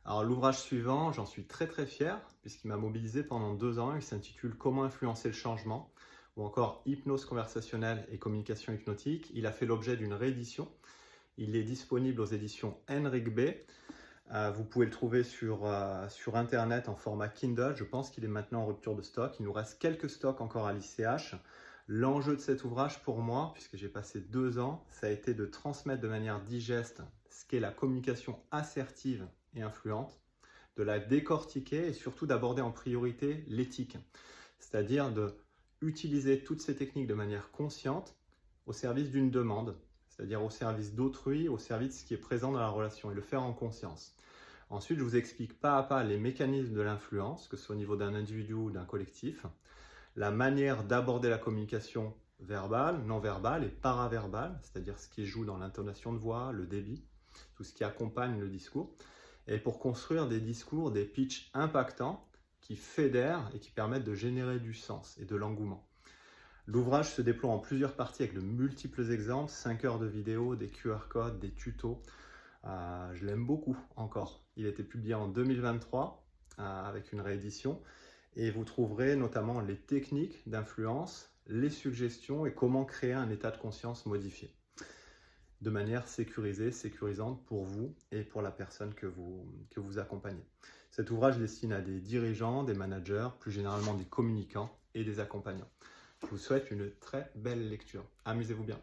Alors l'ouvrage suivant, j'en suis très fier puisqu'il m'a mobilisé pendant 2 ans. Il s'intitule Comment influencer le changement ou encore Hypnose conversationnelle et communication hypnotique. Il a fait l'objet d'une réédition. Il est disponible aux éditions Henrik B. Vous pouvez le trouver sur Internet en format Kindle. Je pense qu'il est maintenant en rupture de stock. Il nous reste quelques stocks encore à l'ICH. L'enjeu de cet ouvrage pour moi, puisque j'ai passé 2 ans, ça a été de transmettre de manière digeste ce qu'est la communication assertive et influente, de la décortiquer et surtout d'aborder en priorité l'éthique, c'est-à-dire de utiliser toutes ces techniques de manière consciente au service d'une demande, c'est-à-dire au service d'autrui, au service de ce qui est présent dans la relation et le faire en conscience. Ensuite, je vous explique pas à pas les mécanismes de l'influence, que ce soit au niveau d'un individu ou d'un collectif, la manière d'aborder la communication verbale, non verbale et paraverbale, c'est-à-dire ce qui joue dans l'intonation de voix, le débit, tout ce qui accompagne le discours, et pour construire des discours, des pitchs impactants qui fédèrent et qui permettent de générer du sens et de l'engouement. L'ouvrage se déploie en plusieurs parties avec de multiples exemples, 5 heures de vidéo, des QR codes, des tutos. Je l'aime beaucoup encore. Il a été publié en 2023 avec une réédition et vous trouverez notamment les techniques d'influence, les suggestions et comment créer un état de conscience modifié de manière sécurisée, sécurisante pour vous et pour la personne que vous accompagnez. Cet ouvrage est destiné à des dirigeants, des managers, plus généralement des communicants et des accompagnants. Je vous souhaite une très belle lecture. Amusez-vous bien.